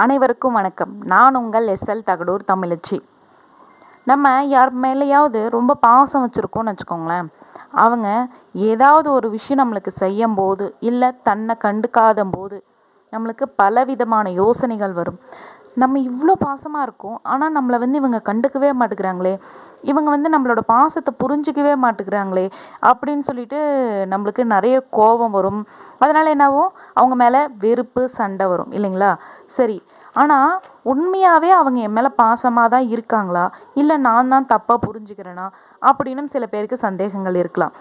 அனைவருக்கும் வணக்கம். நான் உங்கள் எஸ்எல் தகடூர் தமிழச்சி. நம்ம யார் மேலேயாவது ரொம்ப பாசம் வச்சுருக்கோம்னு வச்சுக்கோங்களேன். அவங்க ஏதாவது ஒரு விஷயம் நம்மளுக்கு செய்யும் போது, இல்லை தன்னை கண்டுக்காத போது நம்மளுக்கு பலவிதமான யோசனைகள் வரும். நம்ம இவ்வளோ பாசமாக இருக்கோம், ஆனால் நம்மளை இவங்க கண்டுக்கவே மாட்டேங்கிறாங்களே, இவங்க நம்மளோட பாசத்தை புரிஞ்சிக்கவே மாட்டேங்கிறாங்களே அப்படின்னு சொல்லிட்டு நம்மளுக்கு நிறைய கோபம் வரும். அதனால் என்னாகும், அவங்க மேலே வெறுப்பு, சண்டை வரும் இல்லைங்களா? சரி, ஆனால் உண்மையாகவே அவங்க என் மேலே பாசமாக தான் இருக்காங்களா, இல்லை நான் தான் தப்பாக புரிஞ்சுக்கிறேனா அப்படின்னு சில பேருக்கு சந்தேகங்கள் இருக்கலாம்.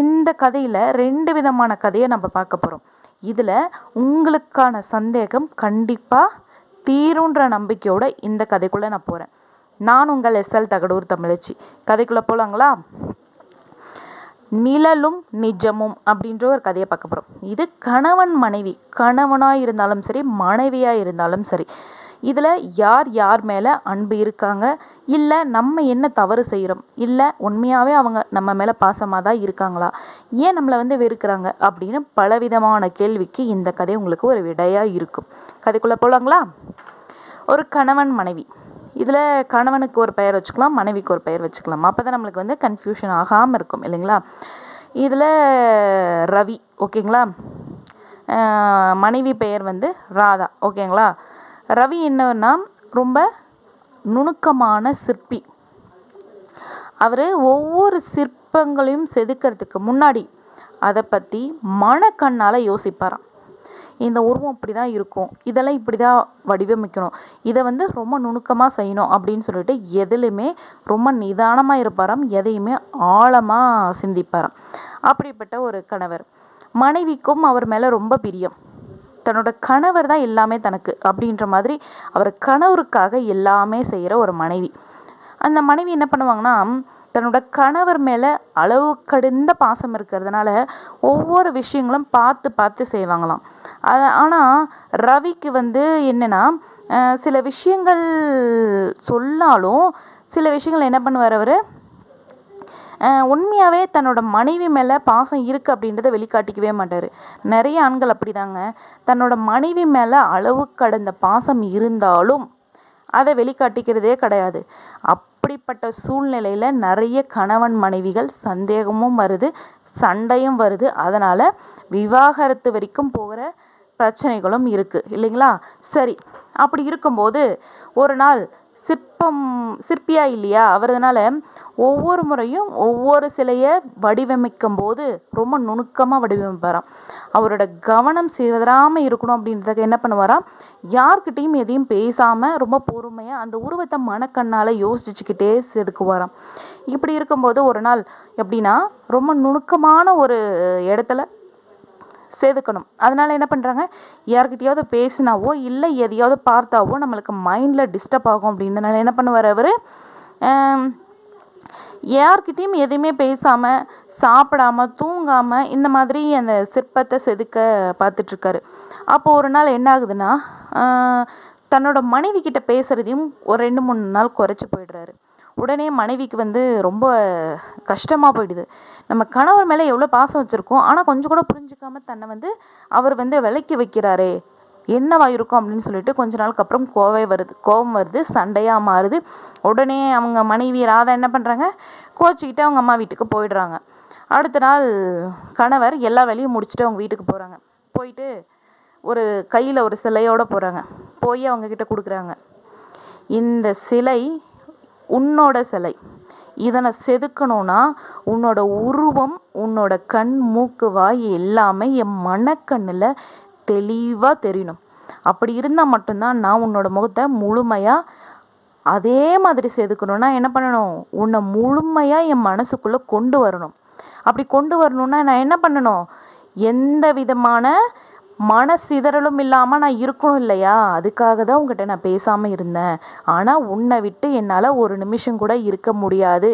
இந்த கதையில் 2 விதமான கதையை நம்ம பார்க்க போகிறோம். இதில் உங்களுக்கான சந்தேகம் கண்டிப்பாக தீருன்ற நம்பிக்கையோடு இந்த கதைக்குள்ளே நான் போகிறேன். நான் உங்கள் எஸ்எல் தகடூர் தமிழச்சி. கதைக்குள்ளே போகலாங்களா? நிழலும் நிஜமும் அப்படின்ற ஒரு கதையை பார்க்க போகிறோம். இது கணவன் மனைவி, கணவனாக இருந்தாலும் சரி, மனைவியாக இருந்தாலும் சரி, இதில் யார் யார் மேலே அன்பு இருக்காங்க, இல்லை நம்ம என்ன தவறு செய்கிறோம், இல்லை உண்மையாகவே அவங்க நம்ம மேலே பாசமாக தான் இருக்காங்களா, ஏன் நம்மளை வெறுக்கிறாங்க அப்படின்னு பலவிதமான கேள்விக்கு இந்த கதை உங்களுக்கு ஒரு விடையாக இருக்கும். கதைக்குள்ளே போகலாங்களா? ஒரு கணவன் மனைவி. இதில் கணவனுக்கு ஒரு பெயர் வச்சுக்கலாம், மனைவிக்கு ஒரு பெயர் வச்சுக்கலாம். அப்போ தான் நம்மளுக்கு கன்ஃபியூஷன் ஆகாமல் இருக்கும் இல்லைங்களா? இதில் ரவி, ஓகேங்களா? மனைவி பெயர் ராதா, ஓகேங்களா? ரவி என்னன்னா ரொம்ப நுணுக்கமான சிற்பி. அவர் ஒவ்வொரு சிற்பங்களையும் செதுக்கிறதுக்கு முன்னாடி அதை பற்றி மனக்கண்ணால் யோசிப்பாராம். இந்த உருவம் இப்படி தான் இருக்கும், இதெல்லாம் இப்படி தான் வடிவமைக்கணும், இதை ரொம்ப நுணுக்கமாக செய்யணும் அப்படின்னு சொல்லிட்டு எதுலையுமே ரொம்ப நிதானமாக இருப்பாராம், எதையுமே ஆழமாக சிந்திப்பாராம். அப்படிப்பட்ட ஒரு கணவர். மனைவிக்கும் அவர் மேலே ரொம்ப பிரியம். தன்னோட கணவர் தான் எல்லாமே தனக்கு அப்படின்ற மாதிரி அவர் கணவருக்காக எல்லாமே செய்கிற ஒரு மனைவி. அந்த மனைவி என்ன பண்ணுவாங்கன்னா, தன்னோட கணவர் மேலே அளவு கடந்த பாசம் இருக்கிறதுனால ஒவ்வொரு விஷயங்களும் பார்த்து பார்த்து செய்வாங்களாம். ஆனால் ரவிக்கு என்னென்னா, சில விஷயங்கள் சொன்னாலும் சில விஷயங்கள் என்ன பண்ணுவார், அவர் உண்மையாகவே தன்னோட மனைவி மேலே பாசம் இருக்குது அப்படின்றத வெளிக்காட்டிக்கவே மாட்டார். நிறைய ஆண்கள் அப்படிதாங்க, தன்னோட மனைவி மேலே அளவு கடந்த பாசம் இருந்தாலும் அதை வெளிக்காட்டிக்கிறதே கிடையாது. அப்படிப்பட்ட சூழ்நிலையில் நிறைய கணவன் மனைவிகள் சந்தேகமும் வருது, சண்டையும் வருது. அதனால் விவாகரத்து வரைக்கும் போகிற பிரச்சனைகளும் இருக்குது இல்லைங்களா? சரி, அப்படி இருக்கும்போது ஒரு நாள் சிற்பியா இல்லையா அவரதுனால ஒவ்வொரு முறையும் ஒவ்வொரு சிலையை வடிவமைக்கும் போது ரொம்ப நுணுக்கமாக வடிவமைப்பாராம். அவரோட கவனம் சிதறாமல் இருக்கணும் அப்படின்றதுக்கு என்ன பண்ணுவாராம், யார்கிட்டையும் எதையும் பேசாமல் ரொம்ப பொறுமையாக அந்த உருவத்தை மனக்கண்ணால் யோசிச்சுக்கிட்டே செதுக்குவாராம். இப்படி இருக்கும்போது ஒரு நாள் எப்படின்னா, ரொம்ப நுணுக்கமான ஒரு இடத்துல செதுக்கணும். அதனால் என்ன பண்ணுறாங்க, யார்கிட்டையாவது பேசினாவோ இல்லை எதையாவது பார்த்தாவோ நம்மளுக்கு மைண்டில் டிஸ்டர்ப் ஆகும் அப்படின்றனால என்ன பண்ணுவார், அவர் யார்கிட்டையும் எதையுமே பேசாமல், சாப்பிடாமல், தூங்காமல் இந்த மாதிரி அந்த சிற்பத்தை செதுக்க பார்த்துட்ருக்காரு. அப்போது ஒரு நாள் என்ன ஆகுதுன்னா, தன்னோட மனைவி கிட்ட பேசுகிறதையும் ஒரு 2-3 நாள் குறைச்சி போயிடுறாரு. உடனே மனைவிக்கு ரொம்ப கஷ்டமாக போயிடுது. நம்ம கணவர் மேலே எவ்வளோ பாசம் வச்சுருக்கோம், ஆனால் கொஞ்சம் கூட புரிஞ்சுக்காமல் தன்னை அவர் விலக்கி வைக்கிறாரே, என்னவா இருக்கும் அப்படின்னு சொல்லிட்டு கொஞ்ச நாளுக்கு அப்புறம் கோபம் வருது, சண்டையாக மாறுது. உடனே அவங்க மனைவி ராதா என்ன பண்ணுறாங்க, கோச்சிக்கிட்டு அவங்க அம்மா வீட்டுக்கு போயிடுறாங்க. அடுத்த நாள் கணவர் எல்லா வேலையும் முடிச்சுட்டு அவங்க வீட்டுக்கு போகிறாங்க. போயிட்டு ஒரு கையில் ஒரு சிலையோடு போகிறாங்க. போய் அவங்கக்கிட்ட கொடுக்குறாங்க, இந்த சிலை உன்னோட சிலை, இதனை செதுக்கணும்னா உன்னோட உருவம், உன்னோட கண், மூக்கு, வாய் எல்லாமே என் மனக்கண்ணில் தெளிவாக தெரியணும். அப்படி இருந்தால் மட்டும்தான் நான் உன்னோட முகத்தை முழுமையாக அதே மாதிரி செதுக்கணும்னா என்ன பண்ணணும், உன்னை முழுமையாக என் மனசுக்குள்ளே கொண்டு வரணும். அப்படி கொண்டு வரணுன்னா நான் என்ன பண்ணணும், எந்த விதமான மனசிதறலும் இல்லாமல் நான் இருக்கணும் இல்லையா, அதுக்காக தான் உங்கள்கிட்ட நான் பேசாமல் இருந்தேன். ஆனால் உன்னை விட்டு என்னால் ஒரு நிமிஷம் கூட இருக்க முடியாது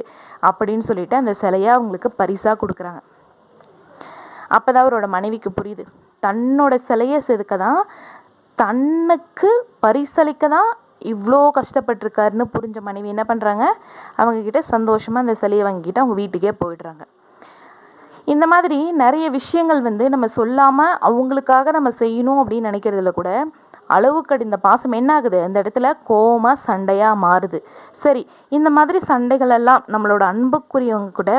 அப்படின்னு சொல்லிட்டு அந்த சிலையை அவங்களுக்கு பரிசாக கொடுக்குறாங்க. அப்போ தான் அவரோட மனைவிக்கு புரியுது, தன்னோட சிலையை செதுக்க தான், தன்னுக்கு பரிசளிக்க தான் இவ்வளோ கஷ்டப்பட்டிருக்காருன்னு புரிஞ்ச மனைவி என்ன பண்ணுறாங்க, அவங்கக்கிட்ட சந்தோஷமாக அந்த சிலையை வாங்கிக்கிட்டு அவங்க வீட்டுக்கே போயிடுறாங்க. இந்த மாதிரி நிறைய விஷயங்கள் நம்ம சொல்லாமல் அவங்களுக்காக நம்ம செய்யணும் அப்படின்னு நினைக்கிறதுல கூட அளவுக்கடிந்த பாசம் என்ன ஆகுது, அந்த இடத்துல கோவமாக சண்டையாக மாறுது. சரி, இந்த மாதிரி சண்டைகள் எல்லாம் நம்மளோட அன்புக்குரியவங்க கூட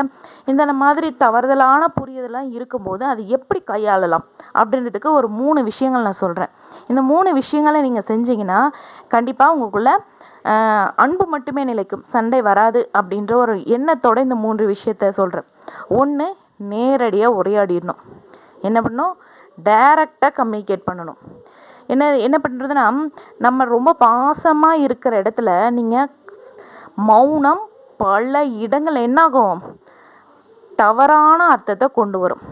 இந்த மாதிரி தவறுதலான புரிதலாம் இருக்கும்போது அது எப்படி கையாளலாம் அப்படின்றதுக்கு ஒரு 3 விஷயங்கள் நான் சொல்கிறேன். இந்த 3 விஷயங்களை நீங்கள் செஞ்சீங்கன்னா கண்டிப்பாக உங்களுக்குள்ள அன்பு மட்டுமே நிலைக்கும், சண்டை வராது அப்படின்ற ஒரு எண்ணத்தோட இந்த 3 விஷயத்த சொல்கிறேன். 1, நேரடியாக உரையாடிடணும். என்ன பண்ணணும், டைரக்டாக கம்யூனிகேட் பண்ணணும். என்ன பண்ணுறதுன்னா, நம்ம ரொம்ப பாசமாக இருக்கிற இடத்துல நீங்கள் மௌனம் பல இடங்கள் என்னாகும், தவறான அர்த்தத்தை கொண்டு வரும்.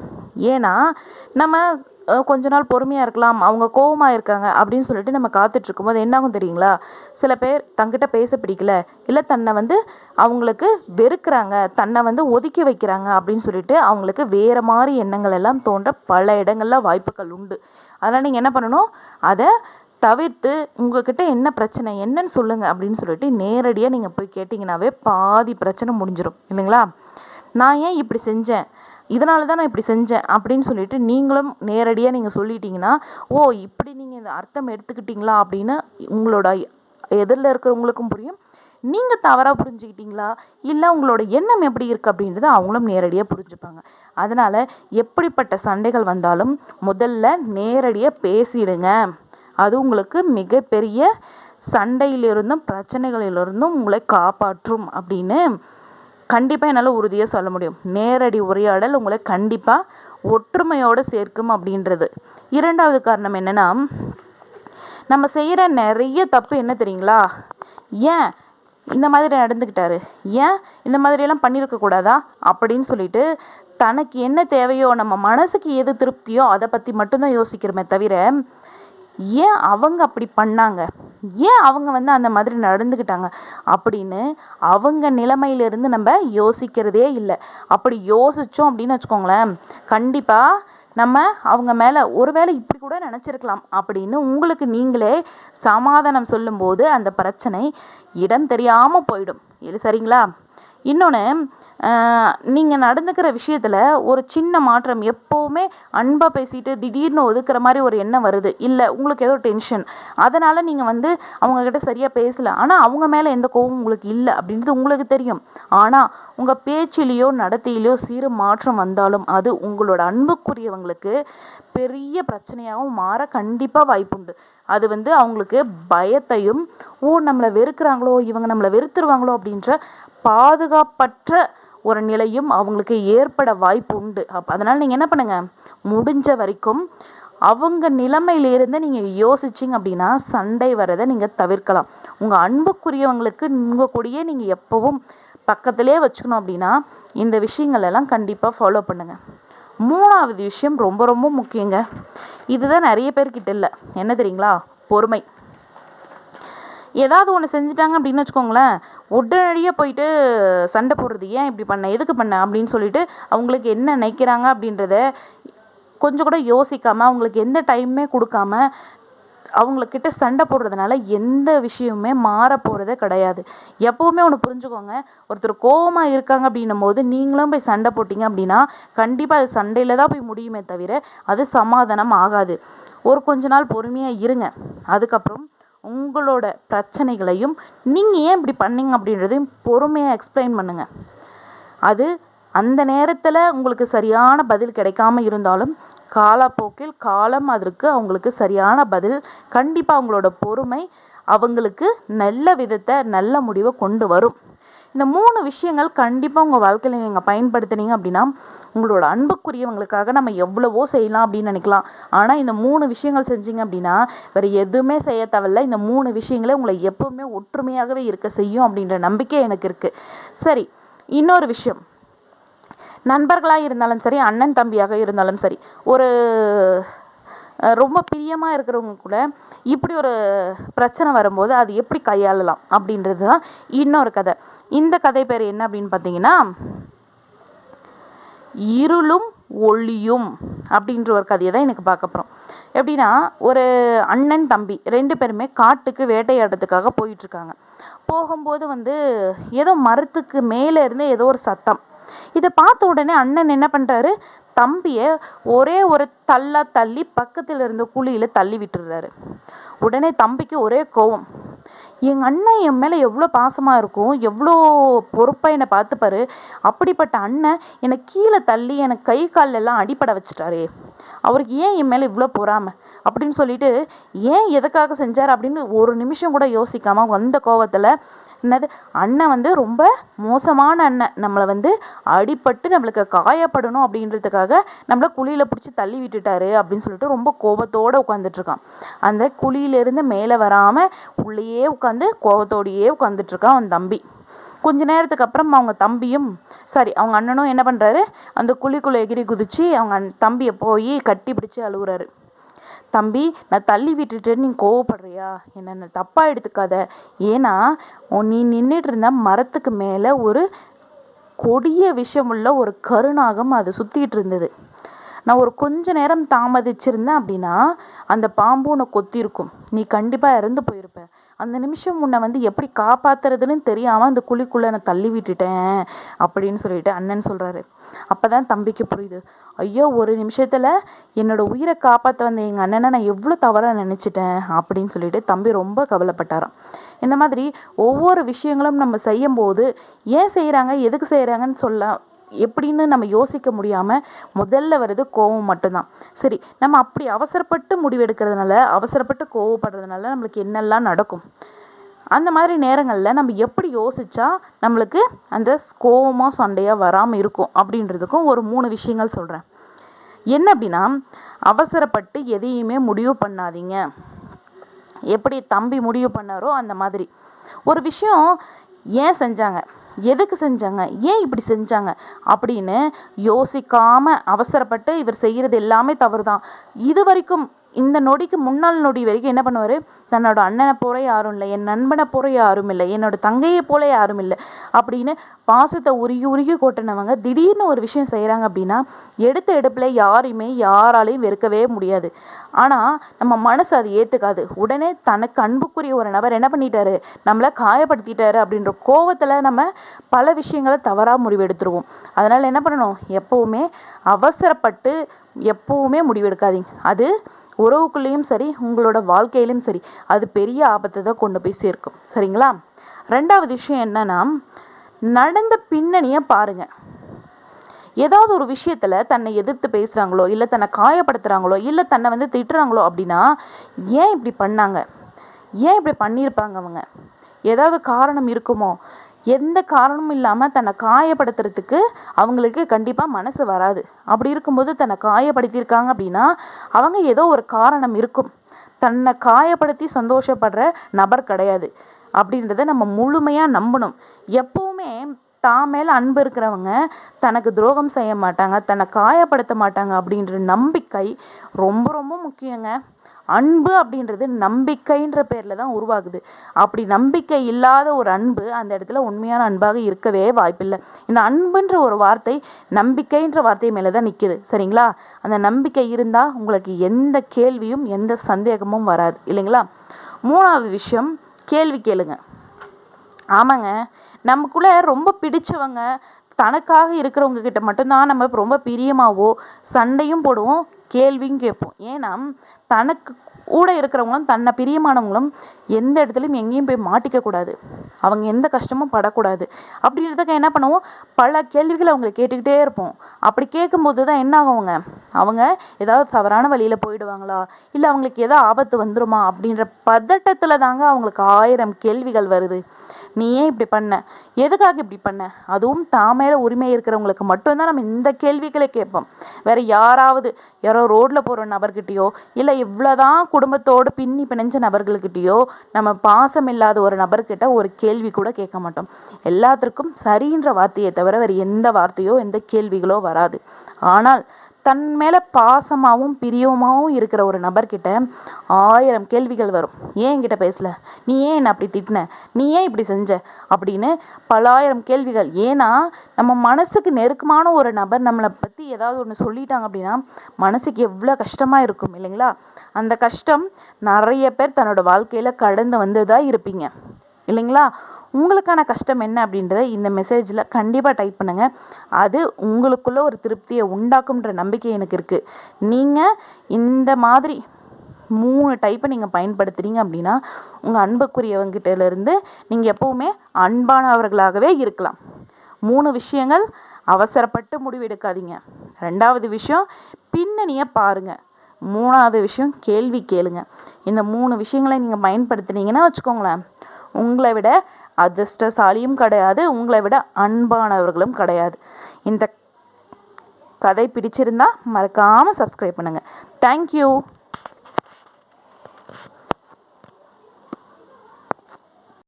ஏன்னா நம்ம கொஞ்ச நாள் பொறுமையாக இருக்கலாம், அவங்க கோவமாக இருக்காங்க அப்படின்னு சொல்லிட்டு நம்ம காத்துட்ருக்கும்போது என்னாகும் தெரியுங்களா, சில பேர் தங்கிட்ட பேச பிடிக்கல, இல்லை தன்னை அவங்களுக்கு வெறுக்கிறாங்க, தன்னை ஒதுக்கி வைக்கிறாங்க அப்படின்னு சொல்லிட்டு அவங்களுக்கு வேறு மாதிரி எண்ணங்கள் எல்லாம் தோன்ற பல இடங்களில் வாய்ப்புகள் உண்டு. அதனால் நீங்கள் என்ன பண்ணணும், அதை தவிர்த்து உங்ககிட்ட என்ன பிரச்சனை என்னன்னு சொல்லுங்கள் அப்படின்னு சொல்லிட்டு நேரடியாக நீங்கள் போய் கேட்டிங்கனாவே பாதி பிரச்சனை முடிஞ்சிடும் இல்லைங்களா. நான் ஏன் இப்படி செஞ்சேன், இதனால தான் நான் இப்படி செஞ்சேன் அப்படின்னு சொல்லிட்டு நீங்களும் நேரடியாக நீங்கள் சொல்லிட்டீங்கன்னா, ஓ இப்படி நீங்கள் இந்த அர்த்தம் எடுத்துக்கிட்டீங்களா அப்படின்னு உங்களோட எதிரில் இருக்கிறவங்களுக்கும் புரியும். நீங்கள் தவறாக புரிஞ்சுக்கிட்டீங்களா, இல்லை உங்களோட எண்ணம் எப்படி இருக்குது அப்படின்றத அவங்களும் நேரடியாக புரிஞ்சுப்பாங்க. அதனால் எப்படிப்பட்ட சண்டைகள் வந்தாலும் முதல்ல நேரடியாக பேசிடுங்க. அது உங்களுக்கு மிகப்பெரிய சண்டையிலிருந்தும் பிரச்சனைகளிலிருந்தும் உங்களை காப்பாற்றும் அப்படின்னு கண்டிப்பாக என்னால் உறுதியாக சொல்ல முடியும். நேரடி உரையாடல் உங்களை கண்டிப்பாக ஒற்றுமையோடு சேர்க்கும் அப்படின்றது. 2வது காரணம் என்னென்னா, நம்ம செய்கிற நிறைய தப்பு என்ன தெரியுங்களா, ஏன் இந்த மாதிரி நடந்துக்கிட்டாரு, ஏன் இந்த மாதிரியெல்லாம் பண்ணியிருக்கக்கூடாதா அப்படின்னு சொல்லிட்டு தனக்கு என்ன தேவையோ, நம்ம மனசுக்கு எது திருப்தியோ அதை பற்றி மட்டும்தான் யோசிக்கிறோமே தவிர, ஏன் அவங்க அப்படி பண்ணாங்க, ஏன் அவங்க அந்த மாதிரி நடந்துக்கிட்டாங்க அப்படின்னு அவங்க நிலைமையிலிருந்து நம்ம யோசிக்கிறதே இல்லை. அப்படி யோசித்தோம் அப்படின்னு வச்சுக்கோங்களேன், கண்டிப்பாக நம்ம அவங்க மேலே ஒருவேளை இப்படி கூட நினச்சிருக்கலாம் அப்படின்னு உங்களுக்கு நீங்களே சமாதானம் சொல்லும்போது அந்த பிரச்சனை இடம் தெரியாமல் போயிடும். இது சரிங்களா. இன்னொன்று, நீங்கள் நடந்துக்கிற விஷயத்தில் ஒரு சின்ன மாற்றம், எப்போவுமே அன்பாக பேசிட்டு திடீர்னு ஒதுக்குற மாதிரி ஒரு எண்ணம் வருது, இல்லை உங்களுக்கு ஏதோ டென்ஷன், அதனால் நீங்கள் அவங்கக்கிட்ட சரியாக பேசலை, ஆனால் அவங்க மேலே எந்த கோவமும் உங்களுக்கு இல்லை அப்படின்றது உங்களுக்கு தெரியும். ஆனால் உங்கள் பேச்சிலேயோ நடத்தையிலையோ சிறு மாற்றம் வந்தாலும் அது உங்களோட அன்புக்குரியவங்களுக்கு பெரிய பிரச்சனையாகவும் மாற கண்டிப்பாக வாய்ப்புண்டு. அது அவங்களுக்கு பயத்தையும், நம்மளை வெறுக்கிறாங்களோ, இவங்க நம்மளை வெறுத்துருவாங்களோ அப்படின்ற பாதுகாப்பற்ற ஒரு நிலையும் அவங்களுக்கு ஏற்பட வாய்ப்பு உண்டு. அதனால் நீங்கள் என்ன பண்ணுங்கள், முடிஞ்ச வரைக்கும் அவங்க நிலைமையிலேருந்து நீங்கள் யோசிச்சிங்க அப்படின்னா சண்டை வரதை நீங்கள் தவிர்க்கலாம். உங்கள் அன்புக்குரியவங்களுக்கு உங்கள் கூடயே நீங்கள் எப்போவும் பக்கத்திலே வச்சுக்கணும் அப்படின்னா இந்த விஷயங்கள் எல்லாம் கண்டிப்பாக ஃபாலோ பண்ணுங்கள். 3வது விஷயம் ரொம்ப ரொம்ப முக்கியங்க. இதுதான் நிறைய பேர்கிட்ட இல்லை. என்ன தெரியுங்களா, பொறுமை. ஏதாவது ஒன்று செஞ்சுட்டாங்க அப்படின்னு வச்சுக்கோங்களேன், உடனடியாக போயிட்டு சண்டை போடுறது, ஏன் இப்படி பண்ண, எதுக்கு பண்ண அப்படின்னு சொல்லிட்டு அவங்களுக்கு என்ன நினைக்கிறாங்க அப்படின்றத கொஞ்சம் கூட யோசிக்காமல், அவங்களுக்கு எந்த டைமுமே கொடுக்காம அவங்கக்கிட்ட சண்டை போடுறதுனால எந்த விஷயமுமே மாற போகிறதே கிடையாது. எப்போவுமே ஒன்று புரிஞ்சுக்கோங்க, ஒருத்தர் கோவமாக இருக்காங்க அப்படின்னும் போது நீங்களும் போய் சண்டை போட்டிங்க அப்படின்னா கண்டிப்பாக அது சண்டையில் தான் போய் முடியுமே தவிர அது சமாதானம் ஆகாது. கொஞ்ச நாள் பொறுமையாக இருங்க. அதுக்கப்புறம் உங்களோட பிரச்சனைகளையும் நீங்கள் ஏன் இப்படி பண்ணீங்க அப்படின்றதையும் பொறுமையாக எக்ஸ்பிளைன் பண்ணுங்கள். அது அந்த நேரத்தில் உங்களுக்கு சரியான பதில் கிடைக்காம இருந்தாலும் காலப்போக்கில் காலம் அதற்கு அவங்களுக்கு சரியான பதில், கண்டிப்பாக அவங்களோட பொறுமை அவங்களுக்கு நல்ல விதத்தை நல்ல முடிவை கொண்டு வரும். இந்த 3 விஷயங்கள் கண்டிப்பாக உங்கள் வாழ்க்கையில் நீங்கள் பயன்படுத்தினீங்க அப்படின்னா உங்களோட அன்புக்குரியவங்களுக்காக நம்ம எவ்வளவோ செய்யலாம் அப்படின்னு நினைக்கலாம். ஆனால் இந்த 3 விஷயங்கள் செஞ்சீங்க அப்படின்னா வேறு எதுவுமே செய்ய தேவையில்ல. இந்த 3 விஷயங்களே உங்களை எப்போவுமே ஒற்றுமையாகவே இருக்க செய்யும் அப்படின்ற நம்பிக்கை எனக்கு இருக்குது. சரி, இன்னொரு விஷயம், நண்பர்களாக இருந்தாலும் சரி, அண்ணன் தம்பியாக இருந்தாலும் சரி, ஒரு ரொம்ப பிரியமாக இருக்கிறவங்க கூட இப்படி ஒரு பிரச்சனை வரும்போது அது எப்படி கையாளலாம் அப்படின்றது தான் இன்னொரு கதை. இந்த கதை பேர் என்ன அப்படின்னு பார்த்தீங்கன்னா, இருளும் ஒளியும் அப்படின்ற ஒரு கதையை தான் எனக்கு பார்க்க போகிறோம். எப்படின்னா, ஒரு அண்ணன் தம்பி 2 பேருமே காட்டுக்கு வேட்டையாடுறதுக்காக போயிட்டுருக்காங்க. போகும்போது ஏதோ மரத்துக்கு மேலே இருந்து ஏதோ ஒரு சத்தம். இதை பார்த்த உடனே அண்ணன் என்ன பண்ணுறாரு, தம்பியை ஒரே ஒரு தள்ளி பக்கத்தில் இருந்த குழியில் தள்ளி விட்டுடுறாரு. உடனே தம்பிக்கு ஒரே கோவம். எங்கள் அண்ணன் என் மேலே எவ்வளோ பாசமாக இருக்கும், எவ்வளோ பொறுப்பாக என்னை பார்த்துப்பாரு. அப்படிப்பட்ட அண்ணன் என்னை கீழே தள்ளி எனக்கு கை காலெல்லாம் அடிபட வச்சுட்டாரே, அவருக்கு ஏன் என் மேலே இவ்வளோ பொறாமை அப்படின்னு சொல்லிட்டு, ஏன் எதுக்காக செஞ்சார் அப்படின்னு ஒரு நிமிஷம் கூட யோசிக்காமல் வந்த கோவத்தில், என்னது அண்ணன் ரொம்ப மோசமான அண்ணன், நம்மளை அடிபட்டு நம்மளுக்கு காயப்படணும் அப்படின்றதுக்காக நம்மளை குழியில் பிடிச்சி தள்ளி விட்டுட்டாரு அப்படின்னு சொல்லிட்டு ரொம்ப கோபத்தோடு உட்காந்துட்ருக்கான். அந்த குழியிலேருந்து மேலே வராமல் உள்ளேயே உட்காந்து கோபத்தோடையே உட்காந்துட்ருக்கான் அவன் தம்பி. கொஞ்ச நேரத்துக்கு அப்புறம் அவங்க அண்ணனும் என்ன பண்ணுறாரு, அந்த குழிக்குள்ளே எகிரி குதித்து அவங்க தம்பியை போய் கட்டி பிடிச்சி அழுகுறாரு. தம்பி, நான் தள்ளி விட்டுட்டு நீ கோவப்படுறியா, என்னென்ன தப்பாக எடுத்துக்காத. ஏன்னா நீ நின்றுட்டு இருந்த மரத்துக்கு மேலே ஒரு கொடிய விஷமுள்ள ஒரு கருநாகம் அது சுற்றிக்கிட்டு இருந்தது. நான் ஒரு கொஞ்ச நேரம் தாமதிச்சிருந்தேன் அப்படின்னா அந்த பாம்பு உன்னை கொத்திருக்கும், நீ கண்டிப்பாக இறந்து போயிருப்ப. அந்த நிமிஷம் உன்னை எப்படி காப்பாற்றுறதுன்னு தெரியாமல் அந்த குழிக்குள்ளே நான் தள்ளி விட்டுட்டேன் அப்படின்னு சொல்லிட்டு அண்ணன் சொல்கிறாரு. அப்போ தான் தம்பிக்கு புரியுது, ஐயோ ஒரு நிமிஷத்தில் என்னோடய உயிரை காப்பாற்ற வந்த எங்கள் அண்ணனை நான் எவ்வளோ தவறாக நினச்சிட்டேன் அப்படின்னு சொல்லிட்டு தம்பி ரொம்ப கவலைப்பட்டாராம். இந்த மாதிரி ஒவ்வொரு விஷயங்களும் நம்ம செய்யும்போது ஏன் செய்கிறாங்க, எதுக்கு செய்கிறாங்கன்னு எப்படின்னு நம்ம யோசிக்க முடியாமல் முதல்ல வருது கோவம் மட்டும்தான். சரி, நம்ம அப்படி அவசரப்பட்டு முடிவெடுக்கிறதுனால, அவசரப்பட்டு கோவப்படுறதுனால நம்மளுக்கு என்னெல்லாம் நடக்கும்? அந்த மாதிரி நேரங்களில் நம்ம எப்படி யோசித்தா நம்மளுக்கு அந்த கோவமாக சண்டையாக வராமல் இருக்கும் அப்படின்றதுக்கும் ஒரு 3 விஷயங்கள் சொல்கிறேன். என்ன அப்படின்னா, அவசரப்பட்டு எதையுமே முடிவு பண்ணாதீங்க. எப்படி தம்பி முடிவு பண்ணாரோ அந்த மாதிரி ஒரு விஷயம் ஏன் செஞ்சாங்க, எதுக்கு செஞ்சாங்க, ஏன் இப்படி செஞ்சாங்க அப்படின்னு யோசிக்காமல் அவசரப்பட்டு இவர் செய்கிறது எல்லாமே தவறு தான். இது வரைக்கும் இந்த நொடிக்கு முன்னாள் நொடி வரைக்கும் என்ன பண்ணுவார், தன்னோட அண்ணனை போல யாரும் இல்லை, என் நண்பனை போல யாரும் இல்லை, என்னோட தங்கையை போல யாரும் இல்லை அப்படின்னு பாசத்தை உருகி உருகி கொட்டினவங்க திடீர்னு ஒரு விஷயம் செய்கிறாங்க அப்படின்னா எடுத்த எடுப்பில் யாராலையும் வெறுக்கவே முடியாது. ஆனால் நம்ம மனசு அது ஏற்றுக்காது. உடனே தனக்கு அன்புக்குரிய ஒரு நபர் என்ன பண்ணிட்டாரு, நம்மளை காயப்படுத்திட்டாரு அப்படின்ற கோவத்தில் நம்ம பல விஷயங்களை தவறாக முடிவெடுத்துருவோம். அதனால் என்ன பண்ணணும், எப்போவுமே அவசரப்பட்டு எப்போவுமே முடிவெடுக்காதீங்க. அது உறவுக்குள்ளேயும் சரி, உங்களோட வாழ்க்கையிலும் சரி, அது பெரிய ஆபத்தை தான் கொண்டு போய் சேர்க்கும். சரிங்களா? 2வது விஷயம் என்னன்னா, நடந்த பின்னணியை பாருங்க. ஏதாவது ஒரு விஷயத்தில் தன்னை எதிர்த்து பேசுகிறாங்களோ, இல்லை தன்னை காயப்படுத்துகிறாங்களோ, இல்லை தன்னை திட்டுறாங்களோ அப்படின்னா ஏன் இப்படி பண்ணாங்க, ஏன் இப்படி பண்ணியிருப்பாங்க, அவங்க ஏதாவது காரணம் இருக்குமோ? எந்த காரணமும் இல்லாமல் தன்னை காயப்படுத்துறதுக்கு அவங்களுக்கு கண்டிப்பாக மனசு வராது. அப்படி இருக்கும்போது தன்னை காயப்படுத்தியிருக்காங்க அப்படின்னா அவங்க ஏதோ ஒரு காரணம் இருக்கும். தன்னை காயப்படுத்தி சந்தோஷப்படுற நபர் கிடையாது அப்படின்றத நம்ம முழுமையாக நம்பணும். எப்போவுமே தான் மேலே அன்பு இருக்கிறவங்க தனக்கு துரோகம் செய்ய மாட்டாங்க, தன்னை காயப்படுத்த மாட்டாங்க அப்படின்ற நம்பிக்கை ரொம்ப ரொம்ப முக்கியங்க. அன்பு அப்படின்றது நம்பிக்கைன்ற பேரில் தான் உருவாகுது. அப்படி நம்பிக்கை இல்லாத ஒரு அன்பு அந்த இடத்துல உண்மையான அன்பாக இருக்கவே வாய்ப்பில்லை. இந்த அன்புன்ற ஒரு வார்த்தை நம்பிக்கைன்ற வார்த்தை மேலே தான் நிற்கிது. சரிங்களா? அந்த நம்பிக்கை இருந்தால் உங்களுக்கு எந்த கேள்வியும் எந்த சந்தேகமும் வராது, இல்லைங்களா? 3வது விஷயம், கேள்வி கேளுங்க. ஆமாங்க, நமக்குள்ளே ரொம்ப பிடிச்சவங்க தனக்காக இருக்கிறவங்க கிட்ட மட்டும்தான் நம்ம ரொம்ப பிரியமாவோ சண்டையும் போடுவோம், கேள்வியும் கேட்போம். ஏன்னா தனக்கு கூட இருக்கிறவங்களும் தன்னை பிரியமானவங்களும் எந்த இடத்துலையும் எங்கேயும் போய் மாட்டிக்கக்கூடாது, அவங்க எந்த கஷ்டமும் படக்கூடாது அப்படின்றதுக்கு என்ன பண்ணுவோம், பல கேள்விகளை அவங்க கேட்டுக்கிட்டே இருப்போம். அப்படி கேட்கும்போது தான் என்ன ஆகுங்க, அவங்க ஏதாவது தவறான வழியில் போயிடுவாங்களா, இல்லை அவங்களுக்கு ஏதாவது ஆபத்து வந்துருமா அப்படின்ற பதட்டத்தில் தாங்க அவங்களுக்கு 1000 கேள்விகள் வருது. நீ ஏன் இப்படி பண்ண, எதுக்காக இப்படி பண்ண, அதுவும் தாமேல உரிமை இருக்கிறவங்களுக்கு மட்டும்தான் நம்ம இந்த கேள்விகளை கேட்போம். வேறு யாரோ ரோட்டில் போகிற நபர்கிட்டையோ, இல்லை இவ்வளோதான் குடும்பத்தோடு பின்னி பிணைஞ்ச நபர்கள்கிட்டையோ நம்ம பாசம் இல்லாத ஒரு நபர்கிட்ட ஒரு கேள்வி கூட கேட்க மாட்டோம். எல்லாத்திற்கும் சரின்ற வார்த்தையை தவிர வேறு எந்த வார்த்தையோ எந்த கேள்விகளோ வராது. ஆனால் தன் மேலே பாசமாகவும் பிரியமாகவும் இருக்கிற ஒரு நபர்கிட்ட 1000 கேள்விகள் வரும். ஏன் என்கிட்ட பேசலை, நீ ஏன் என்னை அப்படி திட்டின, நீ ஏன் இப்படி செஞ்ச அப்படின்னு பல 1000 கேள்விகள். ஏன்னா நம்ம மனசுக்கு நெருக்கமான ஒரு நபர் நம்மளை பற்றி ஏதாவது ஒன்று சொல்லிட்டாங்க அப்படின்னா மனசுக்கு எவ்வளோ கஷ்டமாக இருக்கும், இல்லைங்களா? அந்த கஷ்டம் நிறைய பேர் தன்னோட வாழ்க்கையில் கடந்து வந்ததாக இருப்பீங்க, இல்லைங்களா? உங்களுக்கான கஷ்டம் என்ன அப்படின்றத இந்த மெசேஜில் கண்டிப்பாக டைப் பண்ணுங்கள். அது உங்களுக்குள்ள ஒரு திருப்தியை உண்டாக்கும்ன்ற நம்பிக்கை எனக்கு இருக்குது. நீங்கள் இந்த மாதிரி 3 டைப்பை நீங்கள் பயன்படுத்துகிறீங்க அப்படின்னா உங்கள் அன்புக்குரியவங்கிட்டேருந்து நீங்கள் எப்போவுமே அன்பானவர்களாகவே இருக்கலாம். 3 விஷயங்கள்: அவசரப்பட்டு முடிவெடுக்காதீங்க. 2வது விஷயம், பின்னணியை பாருங்கள். 3வது விஷயம், கேள்வி கேளுங்க. இந்த 3 விஷயங்களை நீங்கள் பயன்படுத்துனீங்கன்னா வச்சுக்கோங்களேன், உங்களை விட அதிர்ஷ்டசாலியும் கிடையாது, உங்களை விட அன்பானவர்களும் கிடையாது. இந்த கதை பிடிச்சிருந்தா மறக்காமல் சப்ஸ்கிரைப் பண்ணுங்கள். தேங்க்யூ.